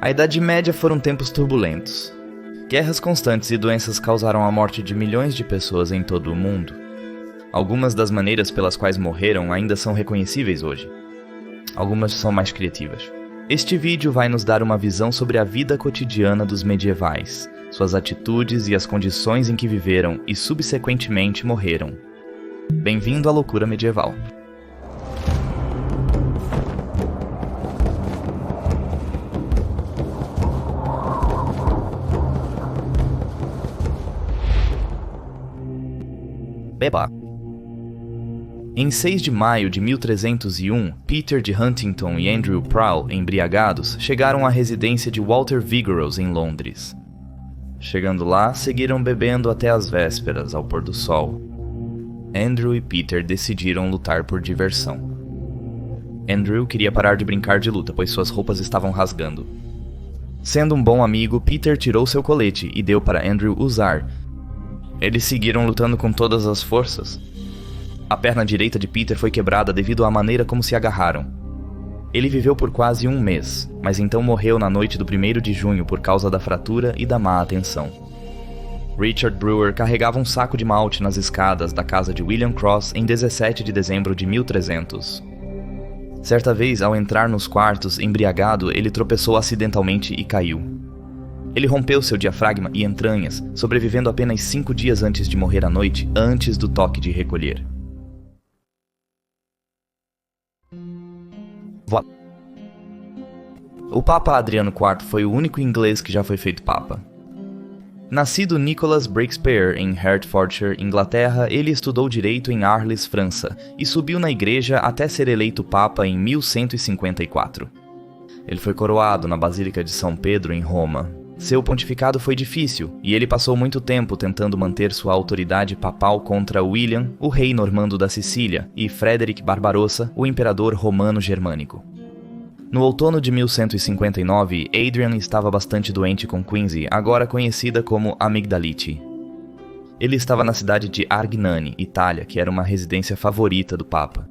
A Idade Média foram tempos turbulentos. Guerras constantes e doenças causaram a morte de milhões de pessoas em todo o mundo. Algumas das maneiras pelas quais morreram ainda são reconhecíveis hoje. Algumas são mais criativas. Este vídeo vai nos dar uma visão sobre a vida cotidiana dos medievais, suas atitudes e as condições em que viveram e subsequentemente morreram. Bem-vindo à loucura medieval. Beba. Em 6 de maio de 1301, Peter de Huntington e Andrew Prowl, embriagados, chegaram à residência de Walter Vigorous em Londres. Chegando lá, seguiram bebendo até as vésperas, ao pôr do sol. Andrew e Peter decidiram lutar por diversão. Andrew queria parar de brincar de luta, pois suas roupas estavam rasgando. Sendo um bom amigo, Peter tirou seu colete e deu para Andrew usar. Eles seguiram lutando com todas as forças. A perna direita de Peter foi quebrada devido à maneira como se agarraram. Ele viveu por quase um mês, mas então morreu na noite do 1º de junho por causa da fratura e da má atenção. Richard Brewer carregava um saco de malte nas escadas da casa de William Cross em 17 de dezembro de 1300. Certa vez, ao entrar nos quartos, embriagado, ele tropeçou acidentalmente e caiu. Ele rompeu seu diafragma e entranhas, sobrevivendo apenas 5 dias antes de morrer à noite, antes do toque de recolher. O Papa Adriano IV foi o único inglês que já foi feito Papa. Nascido Nicholas Breakspear em Hertfordshire, Inglaterra, ele estudou direito em Arles, França, e subiu na igreja até ser eleito Papa em 1154. Ele foi coroado na Basílica de São Pedro, em Roma. Seu pontificado foi difícil, e ele passou muito tempo tentando manter sua autoridade papal contra William, o rei normando da Sicília, e Frederick Barbarossa, o imperador romano-germânico. No outono de 1159, Adrian estava bastante doente com Quincy, agora conhecida como Amigdalite. Ele estava na cidade de Argnani, Itália, que era uma residência favorita do Papa.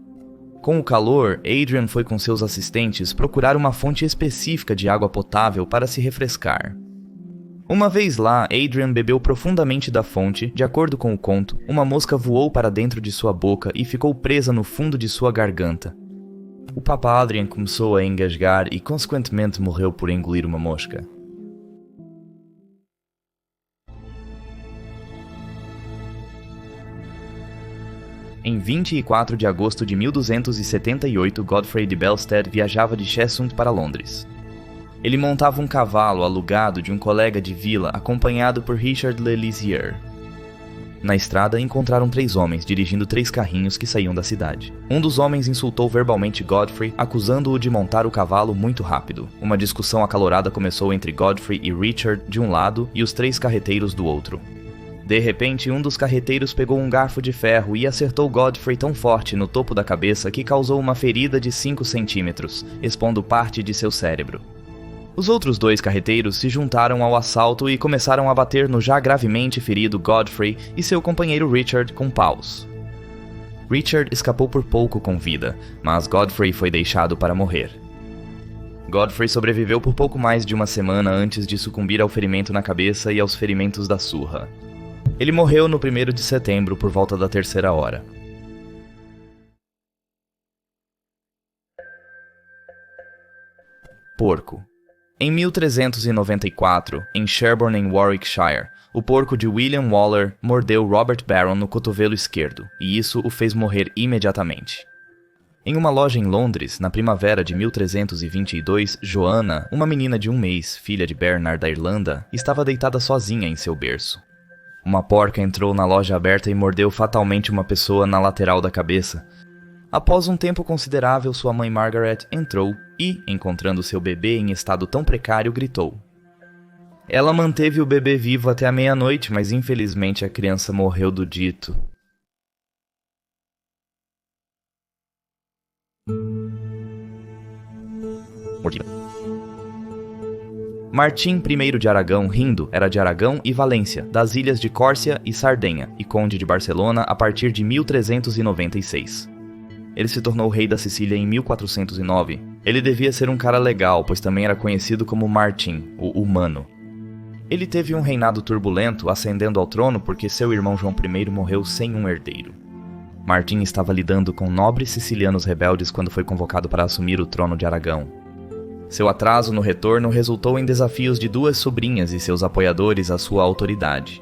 Com o calor, Adrian foi com seus assistentes procurar uma fonte específica de água potável para se refrescar. Uma vez lá, Adrian bebeu profundamente da fonte. De acordo com o conto, uma mosca voou para dentro de sua boca e ficou presa no fundo de sua garganta. O Papa Adrian começou a engasgar e, consequentemente, morreu por engolir uma mosca. Em 24 de agosto de 1278, Godfrey de Belstead viajava de Cheshunt para Londres. Ele montava um cavalo alugado de um colega de vila, acompanhado por Richard Le Lisieux. Na estrada, encontraram 3 homens dirigindo 3 carrinhos que saíam da cidade. Um dos homens insultou verbalmente Godfrey, acusando-o de montar o cavalo muito rápido. Uma discussão acalorada começou entre Godfrey e Richard de um lado e os 3 carreteiros do outro. De repente, um dos carreteiros pegou um garfo de ferro e acertou Godfrey tão forte no topo da cabeça que causou uma ferida de 5 centímetros, expondo parte de seu cérebro. Os outros 2 carreteiros se juntaram ao assalto e começaram a bater no já gravemente ferido Godfrey e seu companheiro Richard com paus. Richard escapou por pouco com vida, mas Godfrey foi deixado para morrer. Godfrey sobreviveu por pouco mais de uma semana antes de sucumbir ao ferimento na cabeça e aos ferimentos da surra. Ele morreu no 1º de setembro por volta da 3ª hora. Porco. Em 1394, em Sherborne, em Warwickshire, o porco de William Waller mordeu Robert Barron no cotovelo esquerdo, e isso o fez morrer imediatamente. Em uma loja em Londres, na primavera de 1322, Joanna, uma menina de 1 mês, filha de Bernard da Irlanda, estava deitada sozinha em seu berço. Uma porca entrou na loja aberta e mordeu fatalmente uma pessoa na lateral da cabeça. Após um tempo considerável, sua mãe Margaret entrou e, encontrando seu bebê em estado tão precário, gritou. Ela manteve o bebê vivo até a meia-noite, mas infelizmente a criança morreu do dito. Martim I de Aragão, rindo, era de Aragão e Valência, das ilhas de Córcia e Sardenha, e conde de Barcelona a partir de 1396. Ele se tornou rei da Sicília em 1409. Ele devia ser um cara legal, pois também era conhecido como Martin, o Humano. Ele teve um reinado turbulento, ascendendo ao trono porque seu irmão João I morreu sem um herdeiro. Martin estava lidando com nobres sicilianos rebeldes quando foi convocado para assumir o trono de Aragão. Seu atraso no retorno resultou em desafios de duas sobrinhas e seus apoiadores à sua autoridade.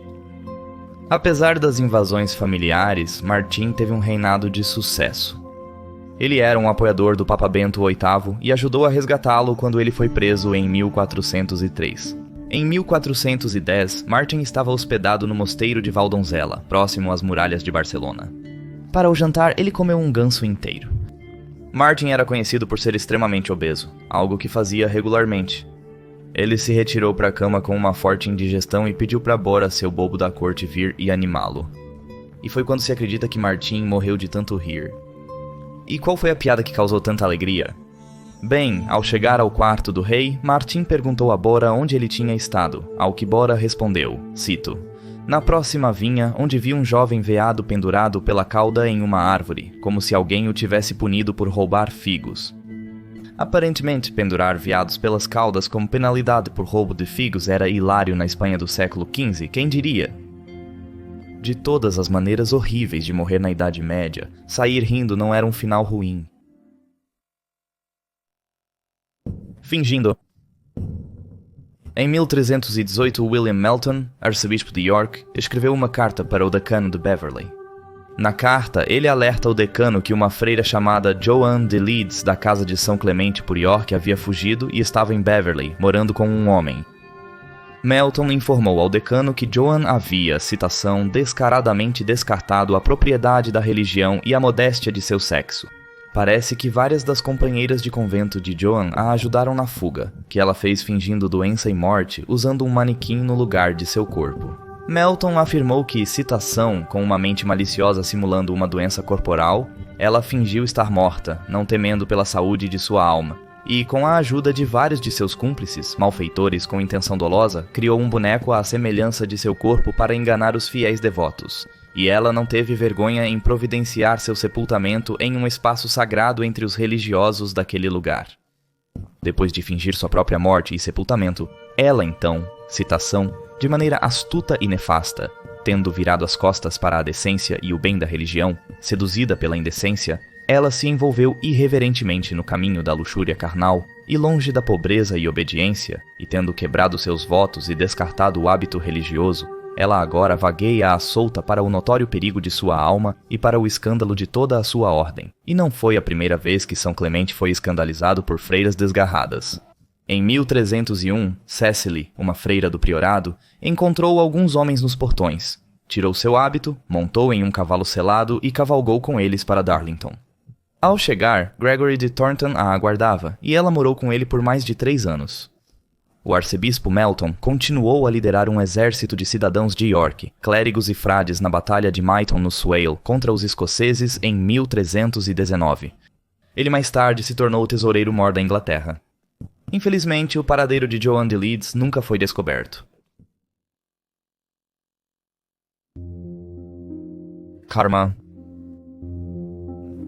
Apesar das invasões familiares, Martin teve um reinado de sucesso. Ele era um apoiador do Papa Bento VIII e ajudou a resgatá-lo quando ele foi preso em 1403. Em 1410, Martin estava hospedado no mosteiro de Valdonzela, próximo às muralhas de Barcelona. Para o jantar, ele comeu um ganso inteiro. Martin era conhecido por ser extremamente obeso, algo que fazia regularmente. Ele se retirou para a cama com uma forte indigestão e pediu para Bora, seu bobo da corte, vir e animá-lo. E foi quando se acredita que Martin morreu de tanto rir. E qual foi a piada que causou tanta alegria? Bem, ao chegar ao quarto do rei, Martin perguntou a Bora onde ele tinha estado, ao que Bora respondeu, cito, "Na próxima vinha, onde vi um jovem veado pendurado pela cauda em uma árvore, como se alguém o tivesse punido por roubar figos." Aparentemente, pendurar veados pelas caudas como penalidade por roubo de figos era hilário na Espanha do século XV, quem diria? De todas as maneiras horríveis de morrer na Idade Média, sair rindo não era um final ruim. Fingindo. Em 1318, William Melton, arcebispo de York, escreveu uma carta para o decano de Beverley. Na carta, ele alerta o decano que uma freira chamada Joan de Leeds, da casa de São Clemente por York, havia fugido e estava em Beverley, morando com um homem. Melton informou ao decano que Joan havia, citação, descaradamente descartado a propriedade da religião e a modéstia de seu sexo. Parece que várias das companheiras de convento de Joan a ajudaram na fuga, que ela fez fingindo doença e morte usando um manequim no lugar de seu corpo. Melton afirmou que, citação, com uma mente maliciosa simulando uma doença corporal, ela fingiu estar morta, não temendo pela saúde de sua alma, e, com a ajuda de vários de seus cúmplices, malfeitores com intenção dolosa, criou um boneco à semelhança de seu corpo para enganar os fiéis devotos. E ela não teve vergonha em providenciar seu sepultamento em um espaço sagrado entre os religiosos daquele lugar. Depois de fingir sua própria morte e sepultamento, ela então, citação, de maneira astuta e nefasta, tendo virado as costas para a decência e o bem da religião, seduzida pela indecência, ela se envolveu irreverentemente no caminho da luxúria carnal e longe da pobreza e obediência, e tendo quebrado seus votos e descartado o hábito religioso, ela agora vagueia à solta para o notório perigo de sua alma e para o escândalo de toda a sua ordem. E não foi a primeira vez que São Clemente foi escandalizado por freiras desgarradas. Em 1301, Cecily, uma freira do priorado, encontrou alguns homens nos portões. Tirou seu hábito, montou em um cavalo selado e cavalgou com eles para Darlington. Ao chegar, Gregory de Thornton a aguardava, e ela morou com ele por mais de 3 anos. O arcebispo Melton continuou a liderar um exército de cidadãos de York, clérigos e frades na Batalha de Maiton no Swale contra os escoceses em 1319. Ele mais tarde se tornou o tesoureiro-mor da Inglaterra. Infelizmente, o paradeiro de Joan de Leeds nunca foi descoberto. Karma.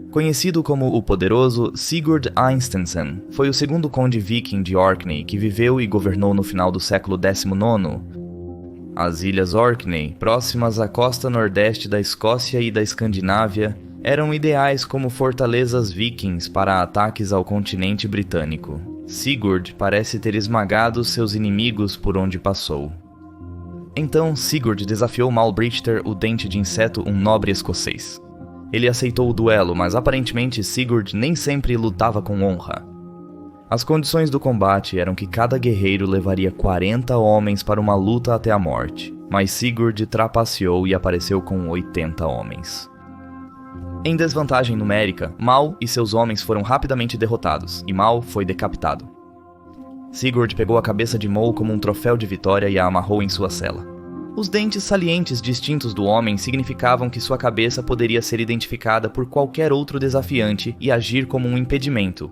Conhecido como o poderoso Sigurd Eysteinsson, foi o segundo conde viking de Orkney que viveu e governou no final do século XIX. As ilhas Orkney, próximas à costa nordeste da Escócia e da Escandinávia, eram ideais como fortalezas vikings para ataques ao continente britânico. Sigurd parece ter esmagado seus inimigos por onde passou. Então Sigurd desafiou Malbrichter, o Dente de Inseto, um nobre escocês. Ele aceitou o duelo, mas aparentemente Sigurd nem sempre lutava com honra. As condições do combate eram que cada guerreiro levaria 40 homens para uma luta até a morte, mas Sigurd trapaceou e apareceu com 80 homens. Em desvantagem numérica, Mal e seus homens foram rapidamente derrotados, e Mal foi decapitado. Sigurd pegou a cabeça de Mol como um troféu de vitória e a amarrou em sua cela. Os dentes salientes distintos do homem significavam que sua cabeça poderia ser identificada por qualquer outro desafiante e agir como um impedimento.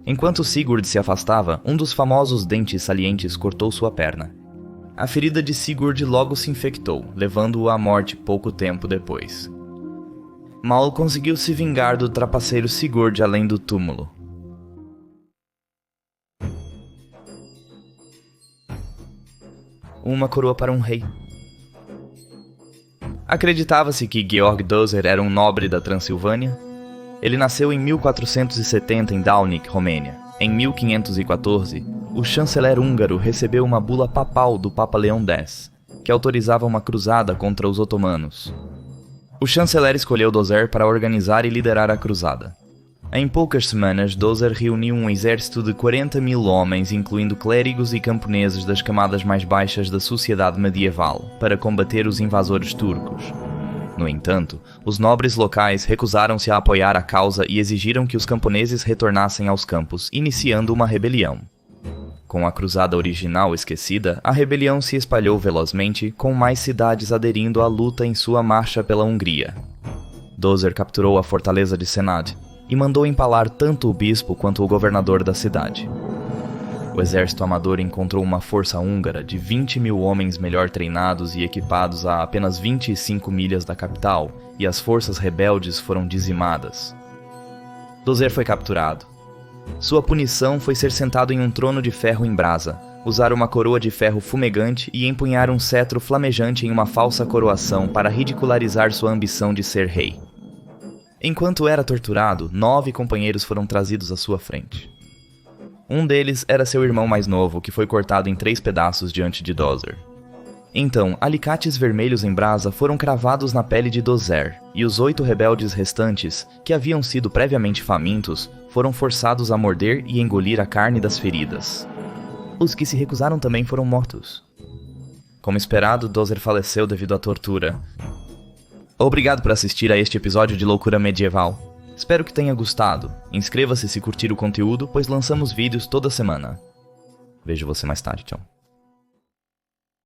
Enquanto Sigurd se afastava, um dos famosos dentes salientes cortou sua perna. A ferida de Sigurd logo se infectou, levando-o à morte pouco tempo depois. Mal conseguiu se vingar do trapaceiro Sigurd além do túmulo. Uma coroa para um rei. Acreditava-se que Georg Dözer era um nobre da Transilvânia. Ele nasceu em 1470 em Dálnik, Romênia. Em 1514, o chanceler húngaro recebeu uma bula papal do Papa Leão X, que autorizava uma cruzada contra os otomanos. O chanceler escolheu Dözer para organizar e liderar a cruzada. Em poucas semanas, Dözer reuniu um exército de 40.000 homens, incluindo clérigos e camponeses das camadas mais baixas da sociedade medieval, para combater os invasores turcos. No entanto, os nobres locais recusaram-se a apoiar a causa e exigiram que os camponeses retornassem aos campos, iniciando uma rebelião. Com a cruzada original esquecida, a rebelião se espalhou velozmente, com mais cidades aderindo à luta em sua marcha pela Hungria. Dözer capturou a fortaleza de Senad e mandou empalar tanto o bispo quanto o governador da cidade. O exército amador encontrou uma força húngara de 20.000 homens melhor treinados e equipados a apenas 25 milhas da capital, e as forças rebeldes foram dizimadas. Dözer foi capturado. Sua punição foi ser sentado em um trono de ferro em brasa, usar uma coroa de ferro fumegante e empunhar um cetro flamejante em uma falsa coroação para ridicularizar sua ambição de ser rei. Enquanto era torturado, 9 companheiros foram trazidos à sua frente. Um deles era seu irmão mais novo, que foi cortado em 3 pedaços diante de Dözer. Então, alicates vermelhos em brasa foram cravados na pele de Dözer, e os 8 rebeldes restantes, que haviam sido previamente famintos, foram forçados a morder e engolir a carne das feridas. Os que se recusaram também foram mortos. Como esperado, Dözer faleceu devido à tortura. Obrigado por assistir a este episódio de Loucura Medieval. Espero que tenha gostado. Inscreva-se se curtir o conteúdo, pois lançamos vídeos toda semana. Vejo você mais tarde, tchau.